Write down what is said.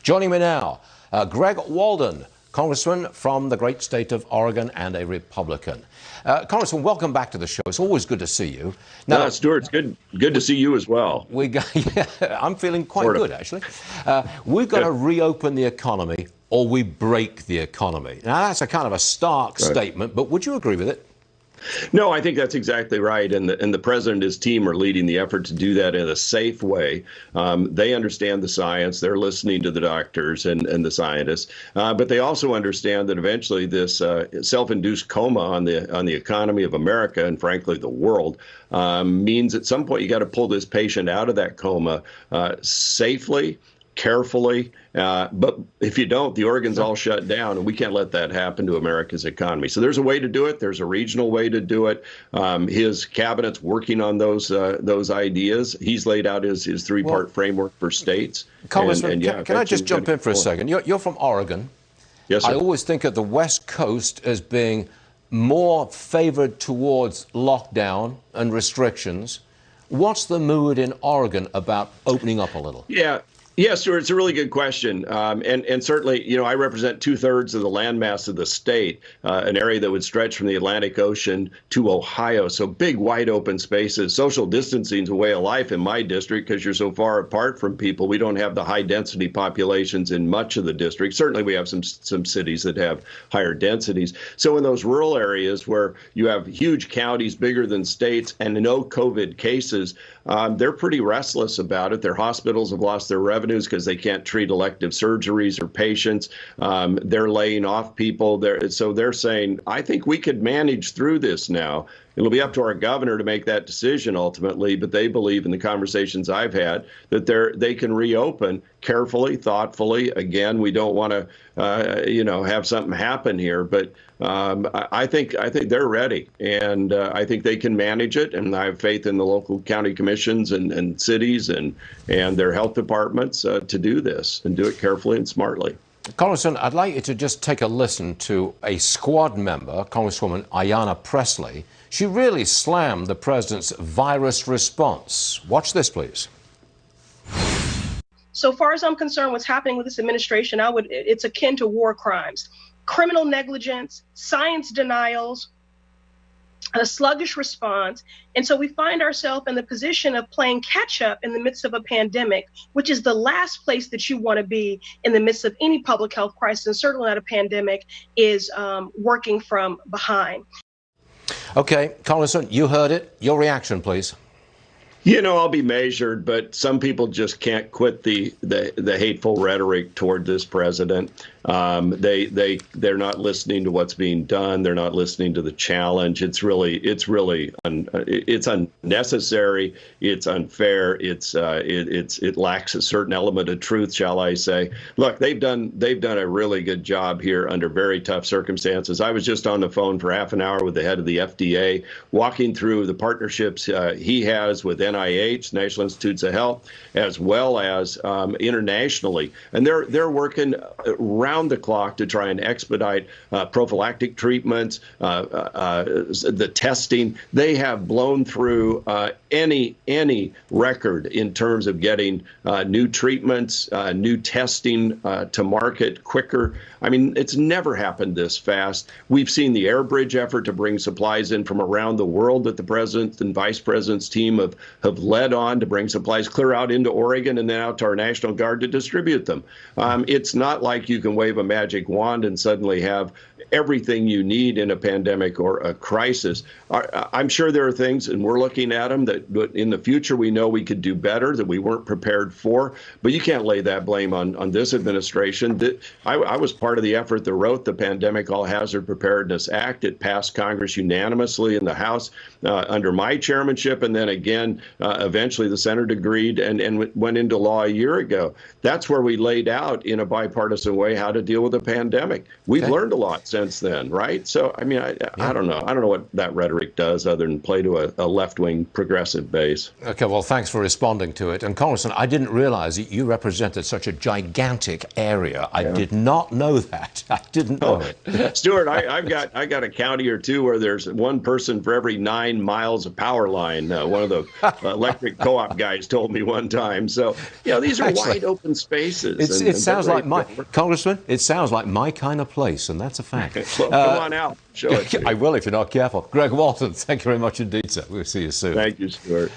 Joining me now, Greg Walden, Congressman from the great state of Oregon and a Republican. Congressman, welcome back to the show. It's always good to see you. Now, Stuart, it's good to see you as well. I'm feeling quite good, actually. We've got to reopen the economy or we break the economy. Now, that's a kind of a stark statement, but would you agree with it? No, I think that's exactly right. And the president and his team are leading the effort to do that in a safe way. They understand the science. They're listening to the doctors and the scientists. But they also understand that eventually this self-induced coma on the economy of America and, frankly, the world means at some point you got to pull this patient out of that coma safely, carefully. But if you don't, the organ's all shut down, and we can't let that happen to America's economy. So there's a way to do it. There's a regional way to do it. His cabinet's working on those ideas. He's laid out his three-part framework for states. Congressman, can I just jump in for a second? You're from Oregon. Yes, sir. I always think of the West Coast as being more favored towards lockdown and restrictions. What's the mood in Oregon about opening up a little? Yes, sir. It's a really good question. And certainly, I represent 2/3 of the landmass of the state, an area that would stretch from the Atlantic Ocean to Ohio. So big, wide open spaces. Social distancing is a way of life in my district because you're so far apart from people. We don't have the high density populations in much of the district. Certainly, we have some cities that have higher densities. So in those rural areas where you have huge counties bigger than states and no COVID cases, they're pretty restless about it. Their hospitals have lost their revenues because they can't treat elective surgeries or patients. They're laying off people. So they're saying, I think we could manage through this now. It'll be up to our governor to make that decision ultimately, but they believe in the conversations I've had that they can reopen carefully, thoughtfully. Again, we don't want to, have something happen here, but I think they're ready, and I think they can manage it. And I have faith in the local county commissions and cities and their health departments to do this and do it carefully and smartly. Congressman, I'd like you to just take a listen to a squad member, Congresswoman Jana Presley. She really slammed the president's virus response. Watch this, please. So far as I'm concerned, what's happening with this administration, it's akin to war crimes, criminal negligence, science denials, a sluggish response. And so we find ourselves in the position of playing catch up in the midst of a pandemic, which is the last place that you want to be in the midst of any public health crisis, and certainly not a pandemic, is working from behind. Okay, Congressman, you heard it. Your reaction, please. I'll be measured, but some people just can't quit the hateful rhetoric toward this president. They're not listening to what's being done. They're not listening to the challenge. It's unnecessary. It's unfair. It lacks a certain element of truth, shall I say? Look, they've done a really good job here under very tough circumstances. I was just on the phone for half an hour with the head of the FDA, walking through the partnerships he has with NIH, National Institutes of Health, as well as internationally, and they're working around the clock to try and expedite prophylactic treatments, the testing. They have blown through any record in terms of getting new treatments, new testing to market quicker. I mean, it's never happened this fast. We've seen the air bridge effort to bring supplies in from around the world that the president and vice president's team have led on to bring supplies clear out into Oregon and then out to our National Guard to distribute them. It's not like you can wave a magic wand and suddenly have everything you need in a pandemic or a crisis. I'm sure there are things, and we're looking at them, that in the future we know we could do better, that we weren't prepared for. But you can't lay that blame on this administration. I was part of the effort that wrote the Pandemic All Hazard Preparedness Act. It passed Congress unanimously in the House under my chairmanship, and then again, eventually the Senate agreed and went into law a year ago. That's where we laid out in a bipartisan way how to deal with the pandemic. We've learned a lot since then, right? So, I mean, I don't know. I don't know what that rhetoric does other than play to a left-wing progressive base. Okay, well, thanks for responding to it. And Congressman, I didn't realize that you represented such a gigantic area. I did not know that. I didn't know it. Stuart, I got a county or two where there's one person for every 9 miles of power line. One of the electric co-op guys told me one time. So, these are wide open spaces. It sounds like Congressman, it sounds like my kind of place, and that's a fact. Well, come on out. Show it to me. I will if you're not careful. Greg Walden, thank you very much indeed, sir. We'll see you soon. Thank you, Stuart.